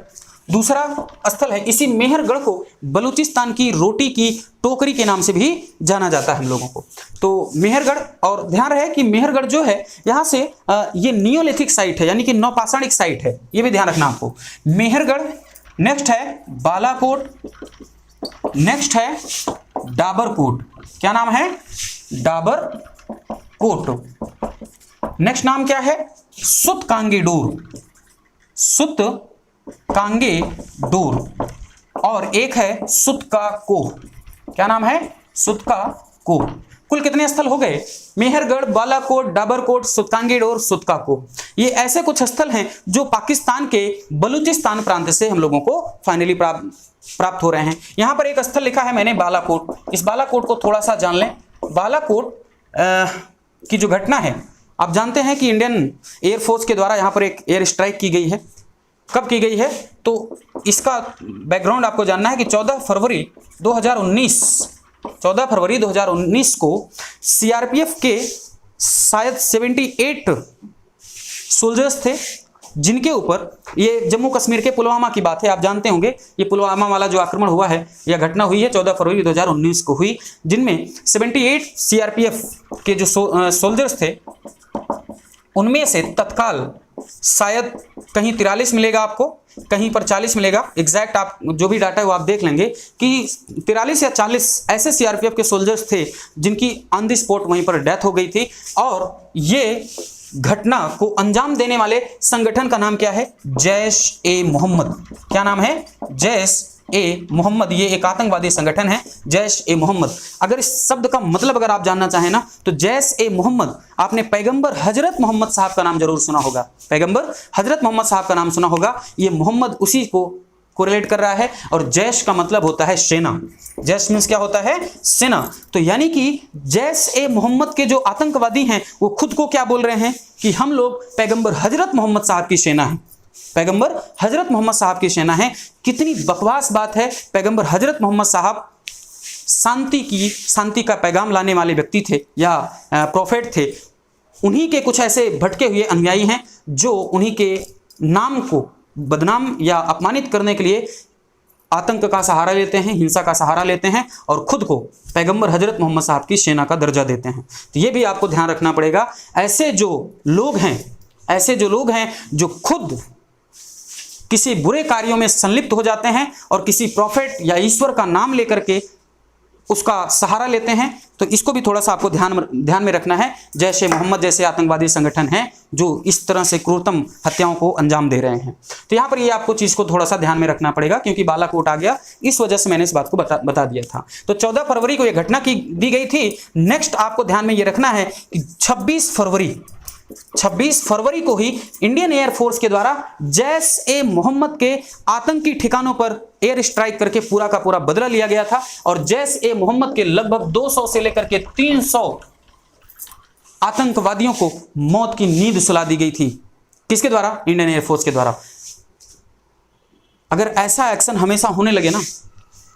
दूसरा स्थल है, इसी मेहरगढ़ को बलूचिस्तान की रोटी की टोकरी के नाम से भी जाना जाता है हम लोगों को। तो मेहरगढ़, और ध्यान रहे कि मेहरगढ़ जो है यहाँ से ये नियोलिथिक साइट है, यानी कि नौपाषाणिक साइट है, ये भी ध्यान रखना आपको। मेहरगढ़। नेक्स्ट है बालाकोट। नेक्स्ट है डाबरकोट। क्या नाम है, डाबरकोट। नेक्स्ट नाम क्या है, सुतकांगेडोर। सुतकांगेडोर। और एक है सुतकाकोह। क्या नाम है, सुतकाकोह। कुल कितने स्थल हो गए, मेहरगढ़, बालाकोट, डाबरकोट, सुतकांगेडोर, सुतकाकोह। ये ऐसे कुछ स्थल हैं जो पाकिस्तान के बलूचिस्तान प्रांत से हम लोगों को फाइनली प्राप्त हो रहे हैं। यहां पर एक स्थल लिखा है मैंने, बालाकोट। इस बालाकोट को थोड़ा सा जान लें। बालाकोट की जो घटना है, आप जानते हैं कि इंडियन एयरफोर्स के द्वारा यहां पर एक एयर स्ट्राइक की गई है। कब की गई है, तो इसका बैकग्राउंड आपको जानना है कि 14 फरवरी 2019 को सीआरपीएफ के शायद 78 सोल्जर्स थे, जिनके ऊपर, ये जम्मू कश्मीर के पुलवामा की बात है, आप जानते होंगे, ये पुलवामा वाला जो आक्रमण हुआ है, यह घटना हुई है 14 फरवरी 2019 को हुई, जिनमें 78 सीआरपीएफ के जो सोल्जर्स थे, उनमें से तत्काल शायद कहीं 43 मिलेगा आपको, कहीं पर 40 मिलेगा। एग्जैक्ट आप जो भी डाटा है वो आप देख लेंगे कि 43 या 40 ऐसे सीआरपीएफ के सोल्जर्स थे जिनकी ऑन द स्पॉट वहीं पर डेथ हो गई थी। और ये घटना को अंजाम देने वाले संगठन का नाम क्या है, जैश ए मोहम्मद। क्या नाम है, जैश ए मोहम्मद। ये एक आतंकवादी संगठन है, जैश ए मोहम्मद। अगर इस शब्द का मतलब अगर आप जानना चाहें ना, तो जैश ए मोहम्मद, आपने पैगंबर हजरत मोहम्मद साहब का नाम जरूर सुना होगा। पैगंबर हजरत मोहम्मद साहब का नाम सुना होगा। ये मोहम्मद उसी को कोरिलेट कर रहा है। और जैश का मतलब होता है सेना। जैश मीन्स क्या होता है, सेना। तो यानी कि जैश ए मोहम्मद के जो आतंकवादी हैं, वो खुद को क्या बोल रहे हैं कि हम लोग पैगंबर हजरत मोहम्मद साहब की सेना है। पैगंबर हजरत मोहम्मद साहब की सेना है। कितनी बकवास बात है। पैगंबर हजरत मोहम्मद साहब शांति का पैगाम लाने वाले व्यक्ति थे, या प्रोफेट थे। उन्हीं के कुछ ऐसे भटके हुए अनुयायी हैं जो उन्हीं के नाम को बदनाम या अपमानित करने के लिए आतंक का सहारा लेते हैं, हिंसा का सहारा लेते हैं और खुद को पैगंबर हजरत मोहम्मद साहब की सेना का दर्जा देते हैं। तो ये भी आपको ध्यान रखना पड़ेगा। ऐसे जो लोग हैं जो खुद किसी बुरे कार्यों में संलिप्त हो जाते हैं और किसी प्रॉफिट या ईश्वर का नाम लेकर के उसका सहारा लेते हैं, तो इसको भी थोड़ा सा आपको ध्यान में रखना है। जैसे मोहम्मद जैसे आतंकवादी संगठन हैं जो इस तरह से क्रूरतम हत्याओं को अंजाम दे रहे हैं। तो यहाँ पर ये आपको चीज़ को थोड़ा सा ध्यान में रखना पड़ेगा, क्योंकि बालाकोट आ गया, इस वजह से मैंने इस बात को बता दिया था। तो 14 फरवरी को ये घटना दी गई थी। नेक्स्ट आपको ध्यान में ये रखना है कि 26 फरवरी को ही इंडियन एयरफोर्स के द्वारा जैश ए मोहम्मद के आतंकी ठिकानों पर एयर स्ट्राइक करके पूरा का पूरा बदला लिया गया था और जैश ए मोहम्मद के लगभग 200 से लेकर के 300 आतंकवादियों को मौत की नींद सुला दी गई थी। किसके द्वारा? इंडियन एयरफोर्स के द्वारा। अगर ऐसा एक्शन हमेशा होने लगे ना,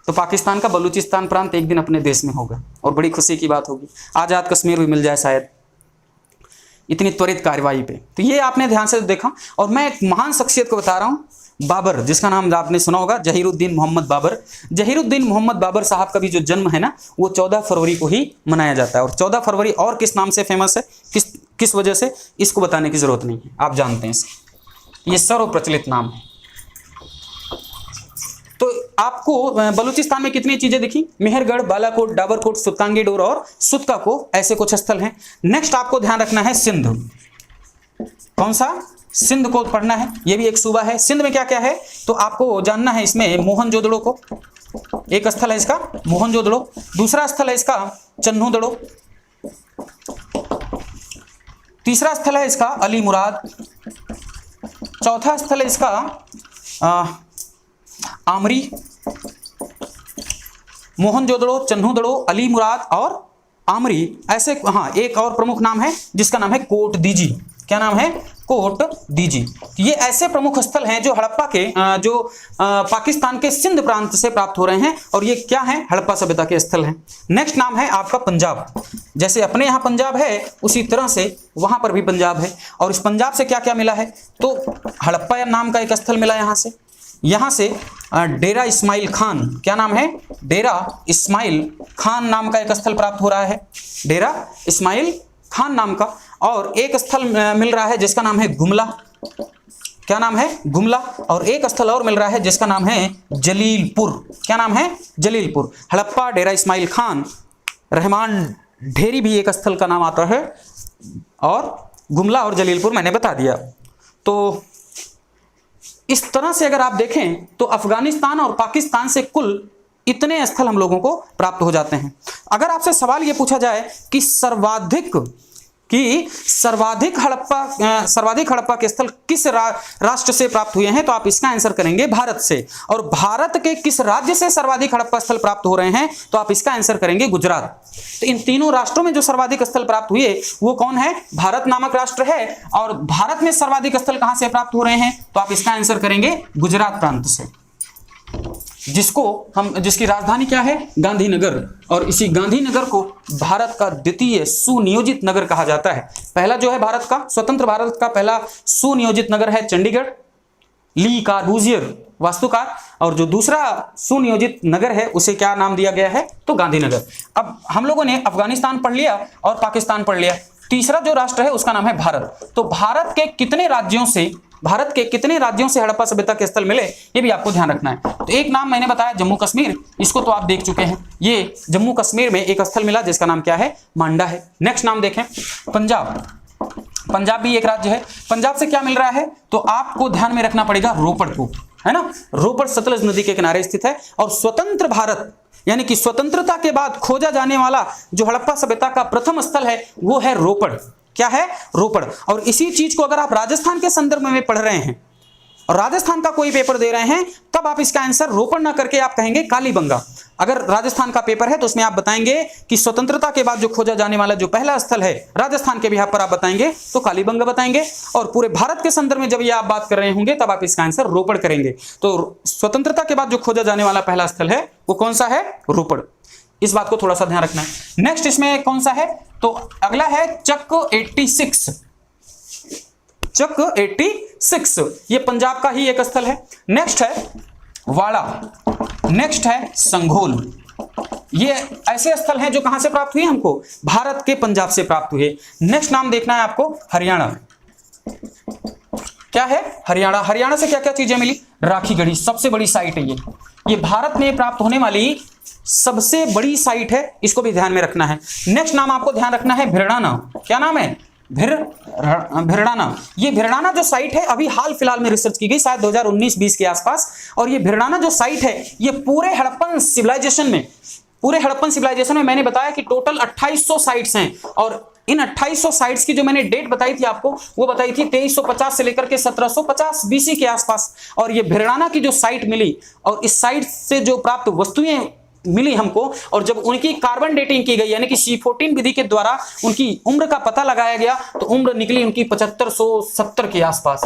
तो पाकिस्तान का बलूचिस्तान प्रांत एक दिन अपने देश में होगा और बड़ी खुशी की बात होगी। आज़ाद कश्मीर भी मिल जाए शायद, इतनी त्वरित कार्रवाई पे। तो ये आपने ध्यान से देखा। और मैं एक महान शख्सियत को बता रहा हूँ, बाबर, जिसका नाम आपने सुना होगा, जहीरुद्दीन मोहम्मद बाबर। जहीरुद्दीन मोहम्मद बाबर साहब का भी जो जन्म है ना, वो 14 फरवरी को ही मनाया जाता है। और 14 फरवरी और किस नाम से फेमस है, किस वजह से, इसको बताने की जरूरत नहीं है, आप जानते हैं इसे, ये सर्वप्रचलित नाम है। तो आपको बलूचिस्तान में कितनी चीजें दिखी? मेहरगढ़, बालाकोट, डाबरकोट, सुल्तानगी डोर और सुतका को, ऐसे कुछ स्थल हैं। नेक्स्ट आपको ध्यान रखना है सिंध। कौन सा? सिंध को पढ़ना है। यह भी एक सूबा है। सिंध में क्या क्या है तो आपको जानना है। इसमें मोहनजोदड़ो को, एक स्थल है इसका मोहनजोदड़ो, दूसरा स्थल है इसका चन्नूदड़ो, तीसरा स्थल है इसका अली मुराद, चौथा स्थल है इसका आमरी। मोहनजोदड़ो, चन्नूदड़ो, अली मुराद और आमरी, ऐसे हाँ एक और प्रमुख नाम है जिसका नाम है कोट दीजी। क्या नाम है? कोट दीजी। ये ऐसे प्रमुख स्थल हैं जो हड़प्पा के पाकिस्तान के सिंध प्रांत से प्राप्त हो रहे हैं और ये क्या हैं? हड़प्पा सभ्यता के स्थल हैं। नेक्स्ट नाम है आपका पंजाब। जैसे अपने यहाँ पंजाब है उसी तरह से वहां पर भी पंजाब है। और इस पंजाब से क्या क्या मिला है तो हड़प्पा नाम का एक स्थल मिला यहाँ से डेरा इस्माइल खान। क्या नाम है? डेरा इस्माइल खान नाम का एक स्थल प्राप्त हो रहा है, डेरा इस्माइल खान नाम का। और एक स्थल मिल रहा है जिसका नाम है गुमला। क्या नाम है? गुमला। और एक स्थल और मिल रहा है जिसका नाम है जलीलपुर। क्या नाम है? जलीलपुर। हड़प्पा, डेरा इस्माइल खान, रहमान ढेरी भी एक स्थल का नाम आता है और गुमला और जलीलपुर मैंने बता दिया। तो इस तरह से अगर आप देखें तो अफगानिस्तान और पाकिस्तान से कुल इतने स्थल हम लोगों को प्राप्त हो जाते हैं। अगर आपसे सवाल यह पूछा जाए कि सर्वाधिक हड़प्पा के स्थल किस राष्ट्र से प्राप्त हुए हैं तो आप इसका आंसर करेंगे भारत से। और भारत के किस राज्य से सर्वाधिक हड़प्पा स्थल प्राप्त हो रहे हैं तो आप इसका आंसर करेंगे गुजरात। तो इन तीनों राष्ट्रों में जो सर्वाधिक स्थल प्राप्त हुए वो कौन है? भारत नामक राष्ट्र है। और भारत में सर्वाधिक स्थल कहां से प्राप्त हो रहे हैं तो आप इसका आंसर करेंगे गुजरात प्रांत से, जिसकी राजधानी क्या है? गांधीनगर। और इसी गांधीनगर को भारत का द्वितीय सुनियोजित नगर कहा जाता है। पहला जो है भारत का, स्वतंत्र भारत का पहला सुनियोजित नगर है चंडीगढ़, ली कार्बूजियर वास्तुकार। और जो दूसरा सुनियोजित नगर है उसे क्या नाम दिया गया है तो गांधीनगर। अब हम लोगों ने अफगानिस्तान पढ़ लिया और पाकिस्तान पढ़ लिया। तीसरा जो राष्ट्र है उसका नाम है भारत। तो भारत के कितने राज्यों से हड़प्पा सभ्यता के स्थल मिले ये भी आपको ध्यान रखना है। तो एक नाम मैंने बताया जम्मू कश्मीर, इसको तो आप देख चुके हैं। ये जम्मू कश्मीर में एक स्थल मिला जिसका नाम क्या है? मांडा है। नेक्स्ट नाम देखें पंजाब। पंजाब भी एक राज्य है। पंजाब से क्या मिल रहा है तो आपको ध्यान में रखना पड़ेगा रोपड़ को, है ना। रोपड़ सतलज नदी के किनारे स्थित है। और स्वतंत्र भारत यानी कि स्वतंत्रता के बाद खोजा जाने वाला जो हड़प्पा सभ्यता का प्रथम स्थल है वो है रोपड़। क्या है? रोपड़। और इसी चीज को अगर आप राजस्थान के संदर्भ में पढ़ रहे हैं और राजस्थान का कोई पेपर दे रहे हैं तब आप इसका आंसर रोपड़ ना करके आप कहेंगे कालीबंगा। अगर राजस्थान का पेपर है तो उसमें आप बताएंगे कि स्वतंत्रता के बाद जो खोजा जाने वाला जो पहला स्थल है राजस्थान के भी पर आप बताएंगे तो कालीबंगा बताएंगे। और पूरे भारत के संदर्भ में जब ये आप बात कर रहे होंगे तब आप इसका आंसर रोपड़ करेंगे। तो स्वतंत्रता के बाद जो खोजा जाने वाला पहला स्थल है वो कौन सा है? रोपड़। इस बात को थोड़ा सा ध्यान रखना है। नेक्स्ट इसमें कौन सा है तो अगला है चक 86। ये पंजाब का ही एक स्थल है। नेक्स्ट है वाड़ा। नेक्स्ट है संघोल। ये ऐसे स्थल हैं जो कहां से प्राप्त हुए हमको, भारत के पंजाब से प्राप्त हुए। नेक्स्ट नाम देखना है आपको हरियाणा। क्या है हरियाणा। हरियाणा से क्या क्या चीजें मिली, राखी गढ़ी सबसे बड़ी साइट है ये भारत में प्राप्त होने वाली सबसे बड़ी साइट है, इसको भी ध्यान में रखना है। नेक्स्ट नाम आपको ध्यान रखना है भिरडाना। क्या नाम है, भिरडाना। ये भिरडाना जो साइट है अभी हाल फिलहाल में रिसर्च की गई, शायद 2019-20 के आसपास, और ये भिरडाना जो साइट है ये पूरे हड़प्पन सिविलाइजेशन में मैंने बताया कि टोटल 2800 साइट्स हैं, और इन 2800 साइट्स की जो मैंने डेट बताई थी आपको, वो बताई थी 2350 से लेकर के 1750 बीसी के आसपास। और ये भिरडाना की जो साइट मिली और इस साइट से जो प्राप्त वस्तुएं मिली हमको, और जब उनकी कार्बन डेटिंग की गई यानी कि C14 विधि के द्वारा उनकी उम्र का पता लगाया गया, तो उम्र निकली उनकी 7570 के आसपास,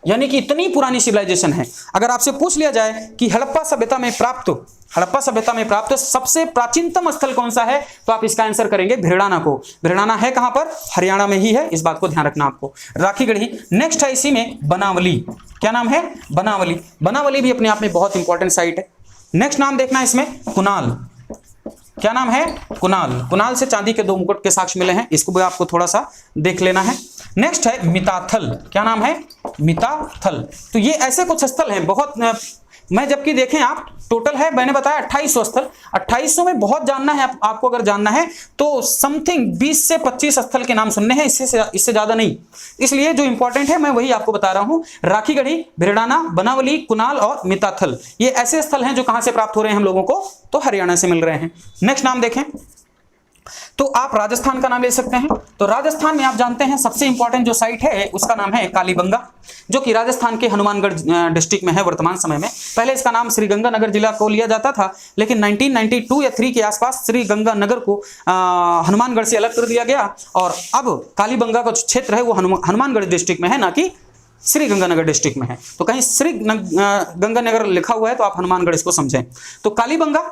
यानी कि इतनी पुरानी सिविलाइजेशन है। अगर आपसे पूछ लिया जाए कि हड़प्पा सभ्यता में प्राप्त सबसे प्राचीनतम स्थल कौन सा है, तो आप इसका आंसर करेंगे भिरडाना को। भिरडाना है कहां पर, हरियाणा में ही है, इस बात को ध्यान रखना आपको। राखी गढ़ी। नेक्स्ट है इसी में बनावली। क्या नाम है, बनावली। बनावली भी अपने आप में बहुत इंपॉर्टेंट साइट है। नेक्स्ट नाम देखना है इसमें कुणाल। क्या नाम है, कुणाल। कुणाल से चांदी के 2 मुकुट के साक्ष्य मिले हैं, इसको भी आपको थोड़ा सा देख लेना है। नेक्स्ट है मिताथल। क्या नाम है, मिताथल। तो ये ऐसे कुछ स्थल हैं बहुत, मैं जबकि देखें आप टोटल है मैंने बताया 2800 स्थल, 2800 में बहुत जानना है आपको, अगर जानना है तो समथिंग 20 से 25 स्थल के नाम सुनने हैं, इससे ज्यादा नहीं। इसलिए जो इंपॉर्टेंट है मैं वही आपको बता रहा हूं। राखी गढ़ी, भिरडाना, बनावली, कुणाल और मिताथल, ये ऐसे स्थल हैं जो कहां से प्राप्त हो रहे हैं हम लोगों को, तो हरियाणा से मिल रहे हैं। नेक्स्ट नाम देखें तो आप राजस्थान का नाम ले सकते हैं। तो राजस्थान में आप जानते हैं सबसे इंपॉर्टेंट जो साइट है उसका नाम है कालीबंगा, जो कि राजस्थान के हनुमानगढ़ डिस्ट्रिक्ट में है वर्तमान समय में। पहले इसका नाम श्रीगंगानगर जिला को लिया जाता था, लेकिन 1992 या 3 के आसपास श्रीगंगानगर को हनुमानगढ़ से अलग कर दिया गया, और अब कालीबंगा का जो क्षेत्र है वो हनुमानगढ़ डिस्ट्रिक्ट में है, ना कि श्रीगंगानगर डिस्ट्रिक्ट में है। तो कहीं श्रीगंगानगर लिखा हुआ है तो आप हनुमानगढ़ इसको समझें। तो कालीबंगा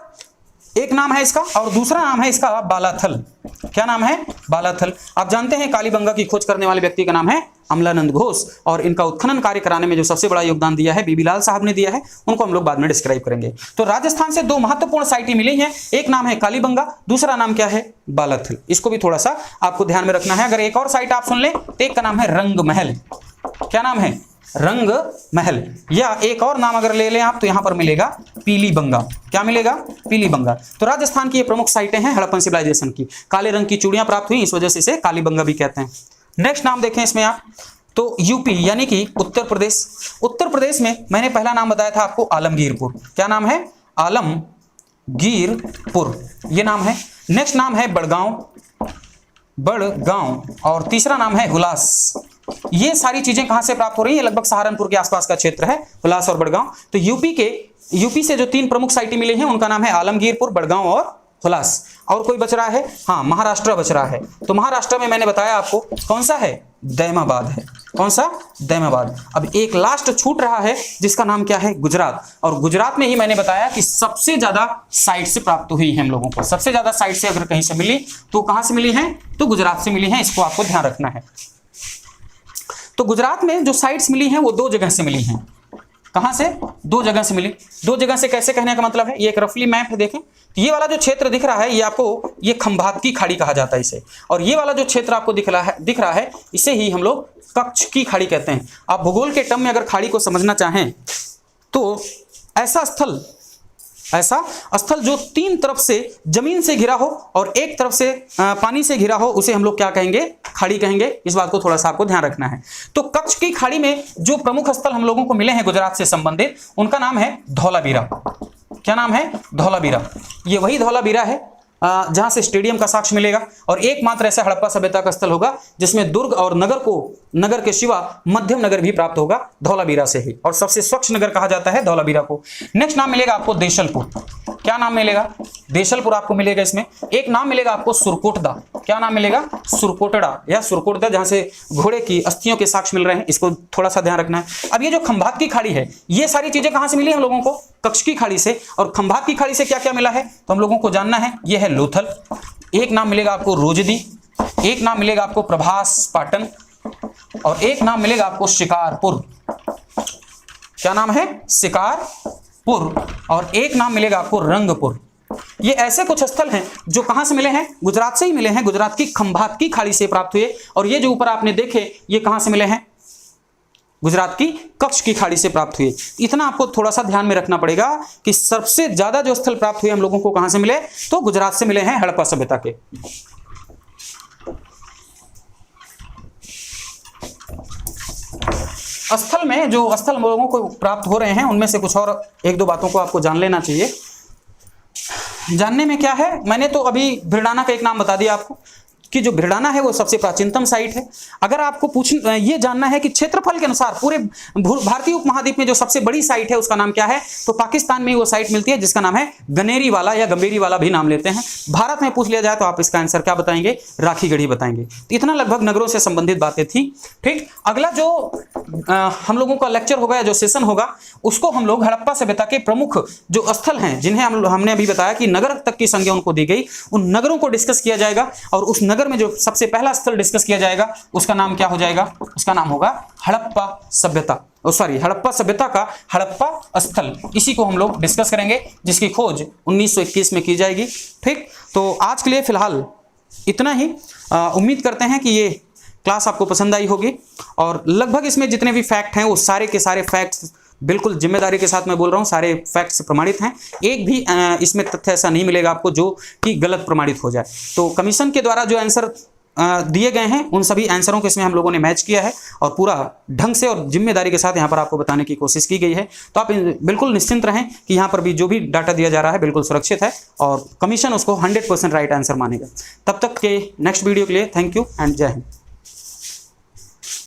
एक नाम है इसका, और दूसरा नाम है इसका बालाथल। क्या नाम है, बालाथल। आप जानते हैं कालीबंगा की खोज करने वाले व्यक्ति का नाम है अमलानंद घोष, और इनका उत्खनन कार्य कराने में जो सबसे बड़ा योगदान दिया है बीबी लाल साहब ने दिया है, उनको हम लोग बाद में डिस्क्राइब करेंगे। तो राजस्थान से 2 महत्वपूर्ण साइटें मिली हैं, एक नाम है कालीबंगा, दूसरा नाम क्या है, बालाथल। इसको भी थोड़ा सा आपको ध्यान में रखना है। अगर एक और साइट आप सुन लें तो एक का नाम है रंग महल। क्या नाम है, रंग महल। या एक और नाम अगर ले लें आप तो यहां पर मिलेगा पीलीबंगा। क्या मिलेगा, पीलीबंगा। तो राजस्थान की ये प्रमुख साइटें हैं हड़प्पन सिविलाइजेशन की। काले रंग की चूड़ियां प्राप्त हुई, इस वजह से इसे कालीबंगा भी कहते हैं। नेक्स्ट नाम देखें इसमें आप तो यूपी यानी कि उत्तर प्रदेश। उत्तर प्रदेश में मैंने पहला नाम बताया था आपको आलमगीरपुर। क्या नाम है, आलमगीरपुर, ये नाम है। नेक्स्ट नाम है बड़गांव, और तीसरा नाम है हुलास। ये सारी चीजें कहां से प्राप्त हो रही है, लगभग सहारनपुर के आसपास का क्षेत्र है हुलास और बड़गांव। तो यूपी से जो 3 प्रमुख साइटें मिली हैं उनका नाम है आलमगीरपुर, बड़गांव और हुलास। और कोई बच रहा है, हाँ महाराष्ट्र बच रहा है। तो महाराष्ट्र में मैंने बताया आपको कौन सा है, दैमाबाद है। कौन सा, दैमाबाद। अब एक लास्ट छूट रहा है जिसका नाम क्या है, गुजरात। और गुजरात में ही मैंने बताया कि सबसे ज्यादा साइट से प्राप्त हुई है हम लोगों को। सबसे ज्यादा साइट से अगर कहीं से मिली तो कहां से मिली है, तो गुजरात से मिली है, इसको आपको ध्यान रखना है। तो गुजरात में जो साइट्स मिली हैं वो 2 जगह से मिली हैं। कहां से, 2 जगह से मिली। 2 जगह से कैसे कहने का मतलब है, ये एक रफली मैप है देखें। तो ये वाला जो क्षेत्र दिख रहा है ये आपको, ये खंभात की खाड़ी कहा जाता है इसे, और ये वाला जो क्षेत्र आपको दिख रहा है इसे ही हम लोग कच्छ की खाड़ी कहते हैं। आप भूगोल के टर्म में अगर खाड़ी को समझना चाहें तो ऐसा स्थल जो 3 तरफ से जमीन से घिरा हो और एक तरफ से पानी से घिरा हो, उसे हम लोग क्या कहेंगे, खाड़ी कहेंगे। इस बात को थोड़ा सा आपको ध्यान रखना है। तो कच्छ की खाड़ी में जो प्रमुख स्थल हम लोगों को मिले हैं गुजरात से संबंधित, उनका नाम है धौलावीरा। क्या नाम है, धौलावीरा। ये वही धौलावीरा है जहां से स्टेडियम का साक्ष्य मिलेगा, और एकमात्र ऐसा हड़प्पा सभ्यता का स्थल होगा जिसमें दुर्ग और नगर के सिवा मध्यम नगर भी प्राप्त होगा धौलावीरा से ही, और सबसे स्वच्छ नगर कहा जाता है धौलावीरा को। नेक्स्ट नाम मिलेगा आपको देशलपुर। क्या नाम मिलेगा, देशलपुर आपको मिलेगा। इसमें एक नाम मिलेगा आपको सुरकोटदा। क्या नाम मिलेगा, सुरकोटड़ा या सुरकोटदा, जहां से घोड़े की अस्थियों के साक्ष्य मिल रहे हैं, इसको थोड़ा सा ध्यान रखना है। अब ये जो खंभात की खाड़ी है, ये सारी चीजें कहां से मिली हम लोगों को, कच्छ की खाड़ी से। और खंभात की खाड़ी से क्या क्या मिला है तो हम लोगों को जानना है। ये है लोथल, एक नाम मिलेगा आपको रोजदी, एक नाम मिलेगा आपको प्रभास पाटन, और एक नाम मिलेगा आपको शिकारपुर। क्या नाम है, शिकारपुर। पुर और एक नाम मिलेगा आपको रंगपुर। ये ऐसे कुछ स्थल हैं जो कहां से मिले हैं, गुजरात से ही मिले हैं, गुजरात की खंभात की खाड़ी से प्राप्त हुए। और ये जो ऊपर आपने देखे ये कहां से मिले हैं, गुजरात की कच्छ की खाड़ी से प्राप्त हुए। इतना आपको थोड़ा सा ध्यान में रखना पड़ेगा कि सबसे ज्यादा जो स्थल प्राप्त हुए हम लोगों को कहां से मिले, तो गुजरात से मिले हैं, हड़प्पा सभ्यता के। स्थल में जो स्थल हम लोगों को प्राप्त हो रहे हैं उनमें से कुछ और एक दो बातों को आपको जान लेना चाहिए। जानने में क्या है, मैंने तो अभी भिड़ाना का एक नाम बता दिया आपको कि जो भिड़ाना है वो सबसे प्राचीनतम साइट है। अगर आपको ये जानना है कि क्षेत्रफल के अनुसार पूरे भारतीय उपमहाद्वीप में जो सबसे बड़ी साइट है उसका नाम क्या है, तो पाकिस्तान में वो साइट मिलती है जिसका नाम है गनेरी वाला या गंभीरी वाला भी नाम लेते हैं। भारत में पूछ लिया जाए तो आप इसका आंसर क्या बताएंगे, राखी गढ़ी बताएंगे। तो इतना लगभग नगरों से संबंधित बातें थी। ठीक, अगला जो हम लोगों का लेक्चर होगा या जो सेशन होगा उसको हम लोग हड़प्पा सभ्यता के प्रमुख जो स्थल हैं जिन्हें हमने अभी बताया कि नगर तक की संज्ञा उनको दी गई, उन नगरों को डिस्कस किया जाएगा। और उस नगर में जो सबसे पहला स्थल डिस्कस किया जाएगा उसका नाम क्या हो जाएगा, उसका नाम होगा हड़प्पा सभ्यता, हड़प्पा सभ्यता का हड़प्पा स्थल। इसी को हम लोग डिस्कस करेंगे जिसकी खोज 1921 में की जाएगी। ठीक, तो आज के लिए फिलहाल इतना ही। उम्मीद करते हैं कि ये क्लास आपको पसंद आई होगी और लगभग इसमें जितने भी फैक्ट हैं वो सारे के सारे फैक्ट्स बिल्कुल जिम्मेदारी के साथ मैं बोल रहा हूँ, सारे फैक्ट्स प्रमाणित हैं। एक भी इसमें तथ्य ऐसा नहीं मिलेगा आपको जो कि गलत प्रमाणित हो जाए। तो कमीशन के द्वारा जो आंसर दिए गए हैं उन सभी आंसरों को इसमें हम लोगों ने मैच किया है और पूरा ढंग से और जिम्मेदारी के साथ यहाँ पर आपको बताने की कोशिश की गई है। तो आप बिल्कुल निश्चिंत रहें कि यहाँ पर भी जो भी डाटा दिया जा रहा है बिल्कुल सुरक्षित है और कमीशन उसको 100% राइट आंसर मानेगा। तब तक के नेक्स्ट वीडियो के लिए थैंक यू एंड जय हिंद।